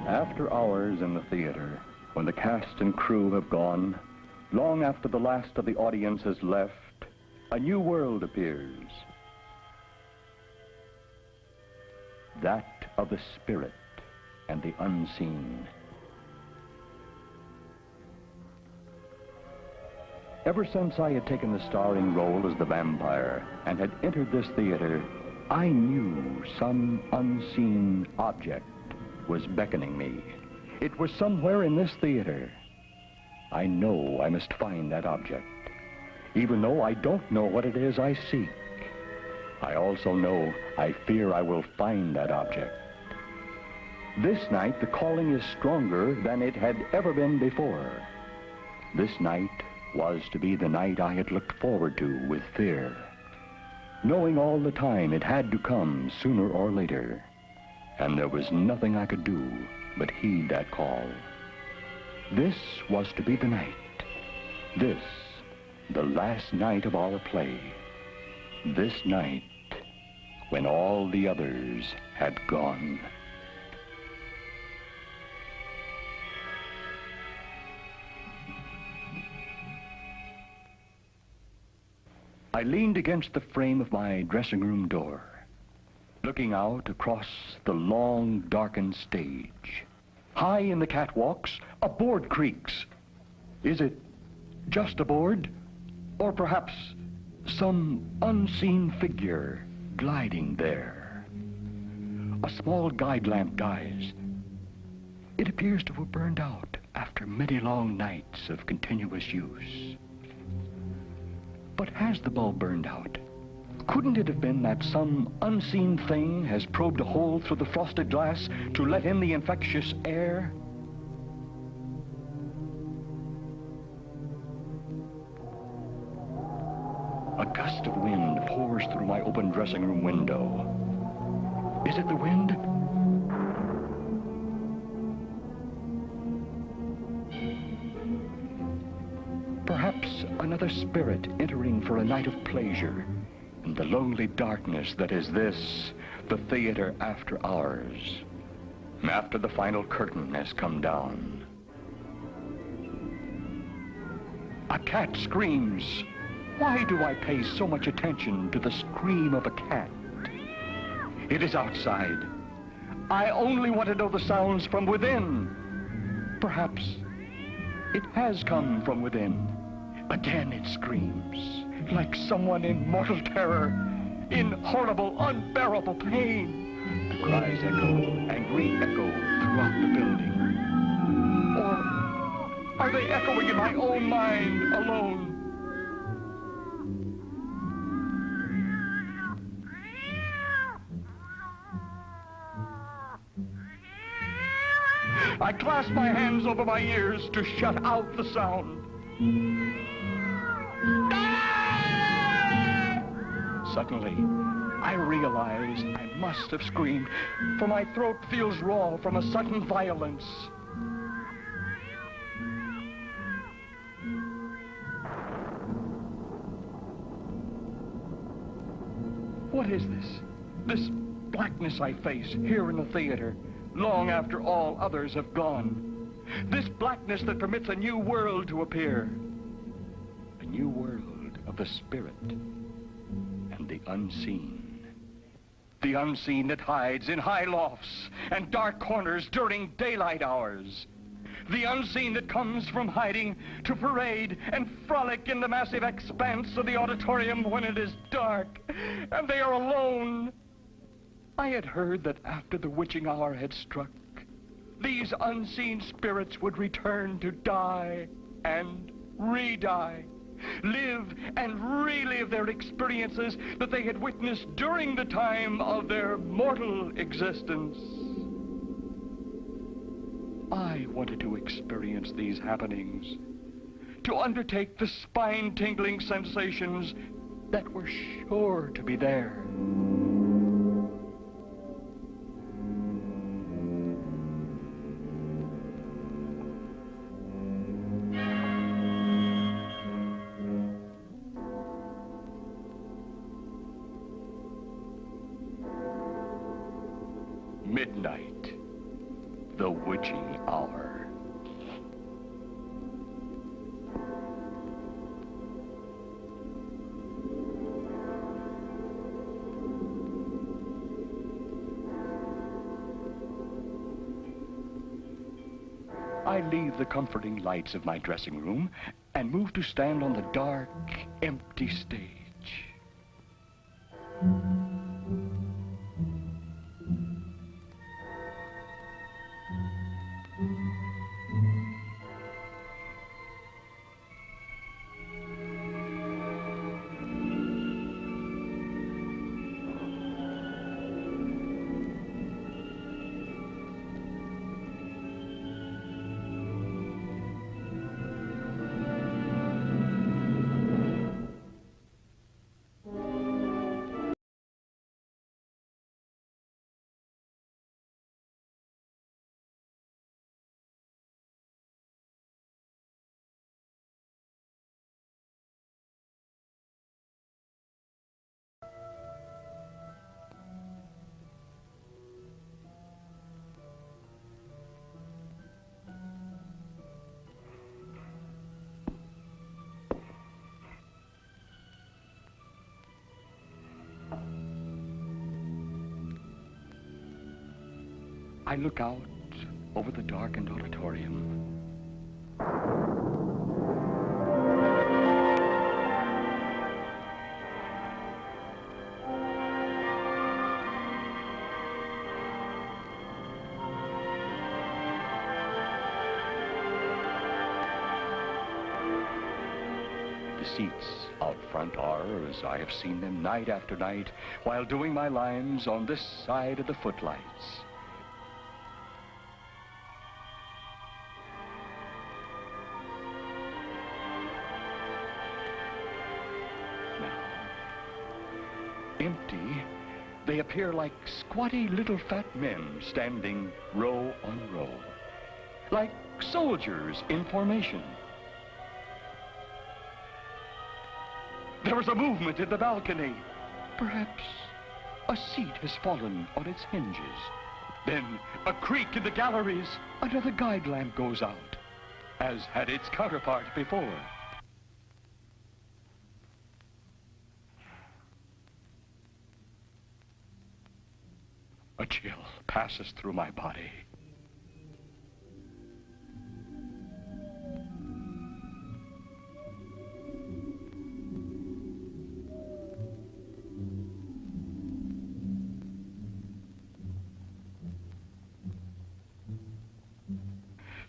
After hours in the theater, when the cast and crew have gone, long after the last of the audience has left, a new world appears. That of the spirit and the unseen. Ever since I had taken the starring role as the vampire and had entered this theater, I knew some unseen object was beckoning me. It was somewhere in this theater. I know I must find that object, even though I don't know what it is I seek. I also know I fear I will find that object. This night, the calling is stronger than it had ever been before. This night was to be the night I had looked forward to with fear, knowing all the time it had to come sooner or later, and there was nothing I could do but heed that call. This was to be the night. This, the last night of our play. This night, when all the others had gone. I leaned against the frame of my dressing room door, looking out across the long, darkened stage. High in the catwalks, a board creaks. Is it just a board? Or perhaps some unseen figure gliding there? A small guide lamp dies. It appears to have burned out after many long nights of continuous use. But has the bulb burned out? Couldn't it have been that some unseen thing has probed a hole through the frosted glass to let in the infectious air? A gust of wind pours through my open dressing room window. Is it the wind? Perhaps another spirit entering for a night of pleasure in the lonely darkness that is this, the theater after hours, after the final curtain has come down. A cat screams. Why do I pay so much attention to the scream of a cat? It is outside. I only want to know the sounds from within. Perhaps it has come from within. Again it screams, like someone in mortal terror, in horrible, unbearable pain. The cries echo and re-echo throughout the building. Or are they echoing in my own mind alone? I clasp my hands over my ears to shut out the sound. Suddenly, I realize I must have screamed, for my throat feels raw from a sudden violence. What is this? This blackness I face here in the theater, long after all others have gone. This blackness that permits a new world to appear. A new world of the spirit and the unseen. The unseen that hides in high lofts and dark corners during daylight hours. The unseen that comes from hiding to parade and frolic in the massive expanse of the auditorium when it is dark and they are alone. I had heard that after the witching hour had struck, these unseen spirits would return to die and re-die, live and relive their experiences that they had witnessed during the time of their mortal existence. I wanted to experience these happenings, to undertake the spine-tingling sensations that were sure to be there. Midnight. the witching hour. I leave the comforting lights of my dressing room and move to stand on the dark, empty stage. I look out over the darkened auditorium. The seats out front are as I have seen them night after night while doing my lines on this side of the footlights. Empty, they appear like squatty little fat men standing row on row, like soldiers in formation. There is a movement in the balcony. Perhaps a seat has fallen on its hinges. Then a creak in the galleries. Another guide lamp goes out, as had its counterpart before. A chill passes through my body.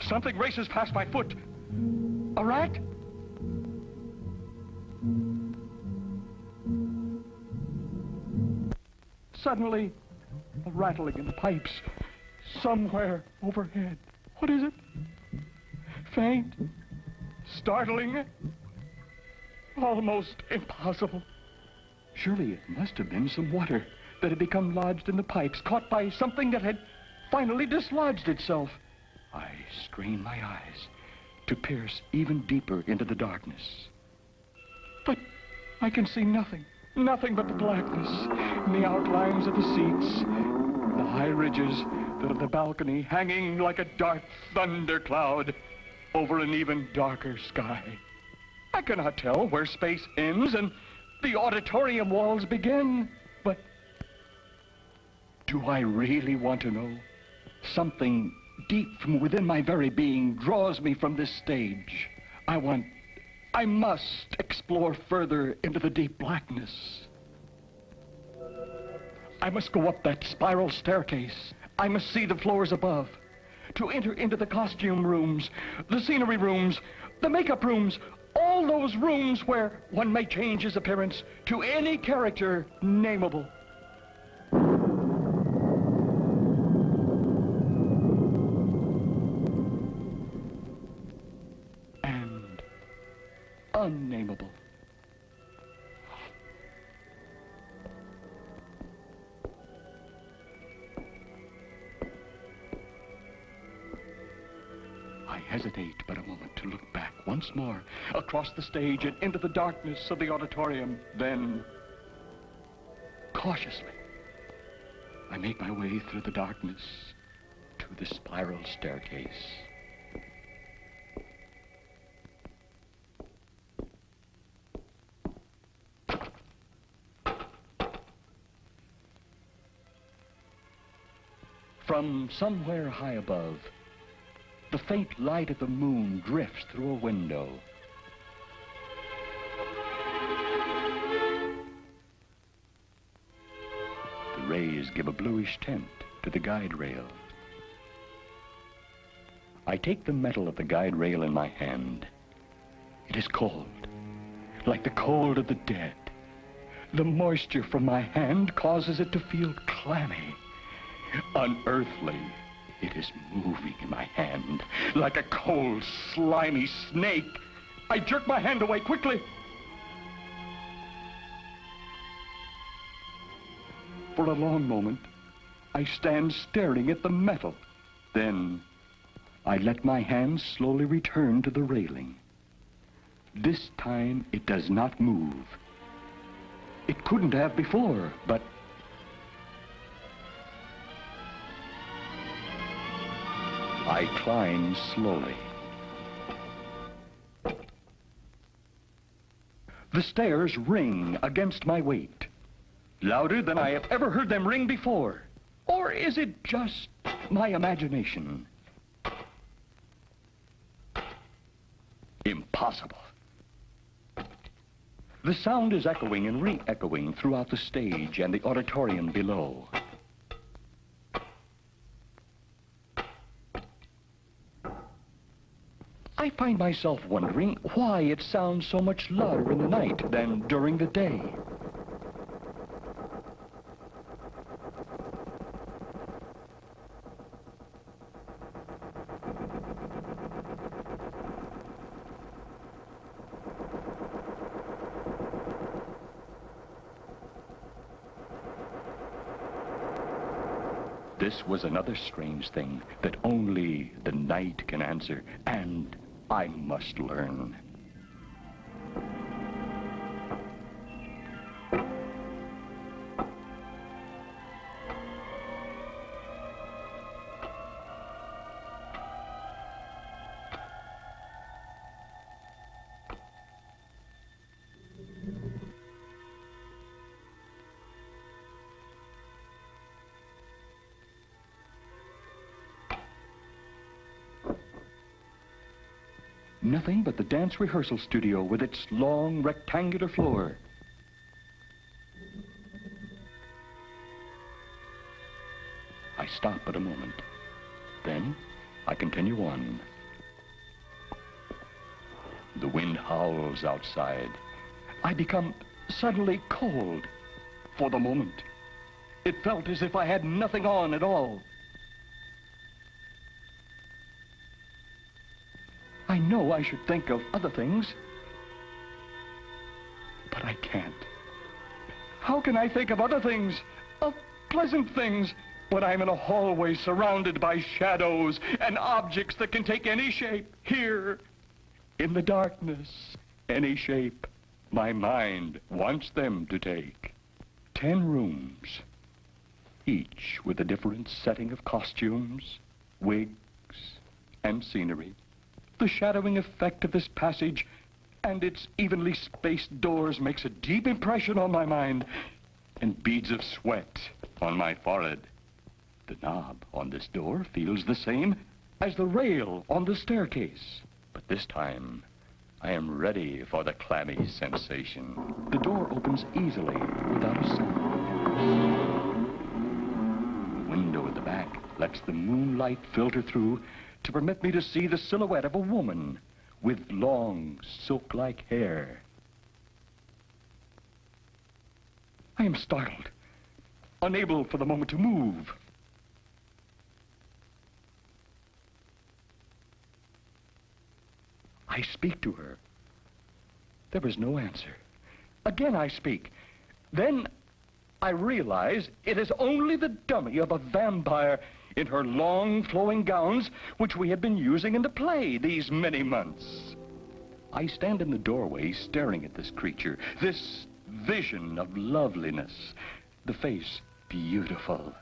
Something races past my foot. A rat? Suddenly, a rattling in the pipes somewhere overhead. What is it? Faint? Startling? Almost impossible. Surely it must have been some water that had become lodged in the pipes, caught by something that had finally dislodged itself. I strain my eyes to pierce even deeper into the darkness. But I can see nothing. Nothing but the blackness and the outlines of the seats, the high ridges of the balcony hanging like a dark thundercloud over an even darker sky. I cannot tell where space ends and the auditorium walls begin, but do I really want to know? Something deep from within my very being draws me from this stage. I must explore further into the deep blackness. I must go up that spiral staircase. I must see the floors above. To enter into the costume rooms, the scenery rooms, the makeup rooms, all those rooms where one may change his appearance to any character nameable. Unnameable. I hesitate but a moment to look back once more across the stage and into the darkness of the auditorium. Then, cautiously, I make my way through the darkness to the spiral staircase. From somewhere high above, the faint light of the moon drifts through a window. The rays give a bluish tint to the guide rail. I take the metal of the guide rail in my hand. It is cold, like the cold of the dead. The moisture from my hand causes it to feel clammy, unearthly. It is moving in my hand like a cold, slimy snake. I jerk my hand away quickly. For a long moment, I stand staring at the metal. Then, I let my hand slowly return to the railing. This time, it does not move. It couldn't have before, but I climb slowly. The stairs ring against my weight, louder than I have ever heard them ring before. Or is it just my imagination? Impossible. The sound is echoing and re-echoing throughout the stage and the auditorium below. I find myself wondering why it sounds so much louder in the night than during the day. This was another strange thing that only the night can answer, and I must learn. Nothing but the dance rehearsal studio with its long rectangular floor. I stop at a moment. Then I continue on. The wind howls outside. I become suddenly cold. For the moment, it felt as if I had nothing on at all. I know I should think of other things, but I can't. How can I think of other things, of pleasant things, when I'm in a hallway surrounded by shadows and objects that can take any shape here, in the darkness, any shape my mind wants them to take. 10 rooms, each with a different setting of costumes, wigs, and scenery. The shadowing effect of this passage and its evenly spaced doors makes a deep impression on my mind, and beads of sweat on my forehead. The knob on this door feels the same as the rail on the staircase. But this time, I am ready for the clammy sensation. The door opens easily without a sound. The window at the back lets the moonlight filter through to permit me to see the silhouette of a woman with long, silk-like hair. I am startled, unable for the moment to move. I speak to her. There is no answer. Again I speak. Then I realize it is only the dummy of a vampire in her long, flowing gowns, which we had been using in the play these many months. I stand in the doorway staring at this creature, this vision of loveliness, the face beautiful,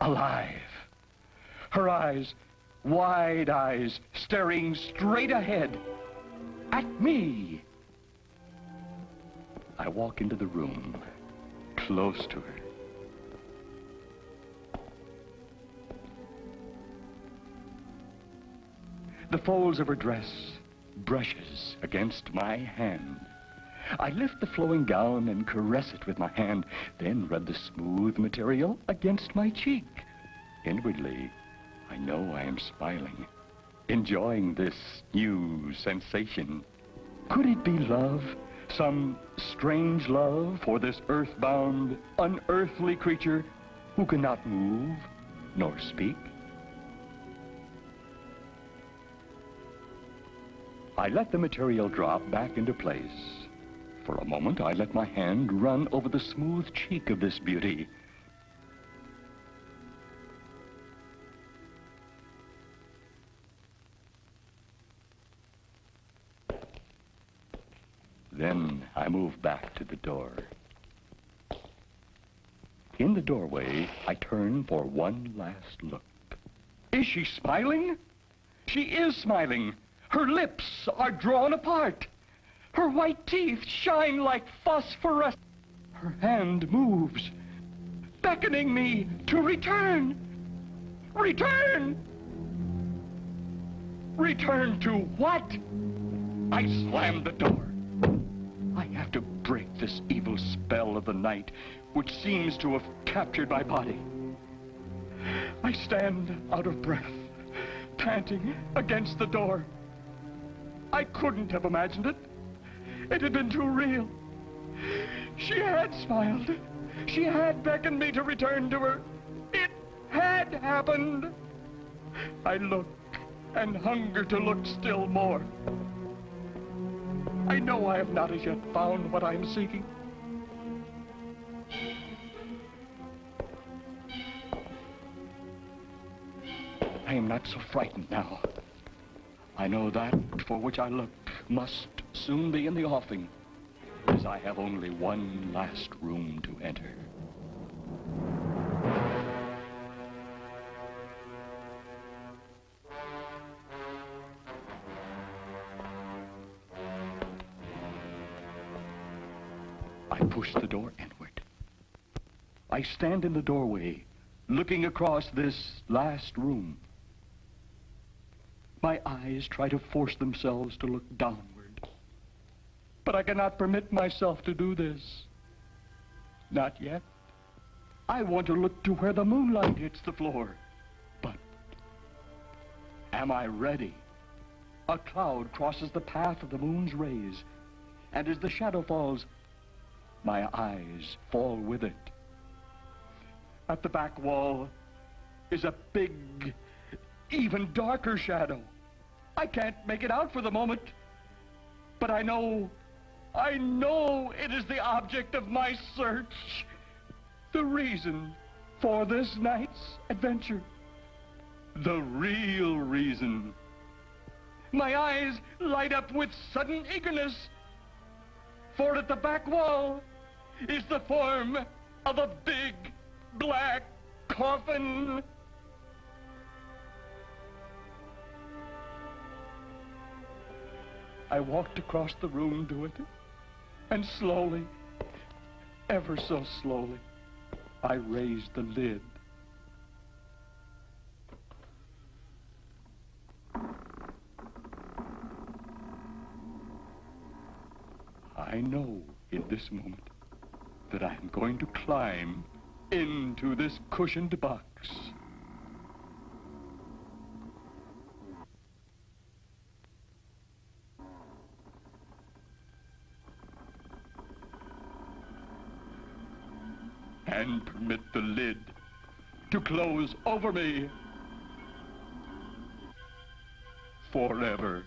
alive. Her eyes, wide eyes, staring straight ahead at me. I walk into the room, close to her. The folds of her dress brushes against my hand. I lift the flowing gown and caress it with my hand, then rub the smooth material against my cheek. Inwardly, I know I am smiling, enjoying this new sensation. Could it be love? Some strange love for this earthbound, unearthly creature who cannot move nor speak? I let the material drop back into place. For a moment, I let my hand run over the smooth cheek of this beauty. Then I move back to the door. In the doorway, I turn for one last look. Is she smiling? She is smiling. Her lips are drawn apart. Her white teeth shine like phosphorus. Her hand moves, beckoning me to return. Return! Return to what? I slam the door. I have to break this evil spell of the night, which seems to have captured my body. I stand out of breath, panting against the door. I couldn't have imagined it. It had been too real. She had smiled. She had beckoned me to return to her. It had happened. I look and hunger to look still more. I know I have not as yet found what I am seeking. I am not so frightened now. I know that for which I look must soon be in the offing, as I have only one last room to enter. I push the door inward. I stand in the doorway, looking across this last room. My eyes try to force themselves to look downward. But I cannot permit myself to do this. Not yet. I want to look to where the moonlight hits the floor. But am I ready? A cloud crosses the path of the moon's rays, and as the shadow falls, my eyes fall with it. At the back wall is a big, even darker shadow. I can't make it out for the moment, but I know it is the object of my search, the reason for this night's adventure, the real reason. My eyes light up with sudden eagerness, for at the back wall is the form of a big black coffin. I walked across the room to it, and slowly, ever so slowly, I raised the lid. I know in this moment that I am going to climb into this cushioned box. And permit the lid to close over me forever.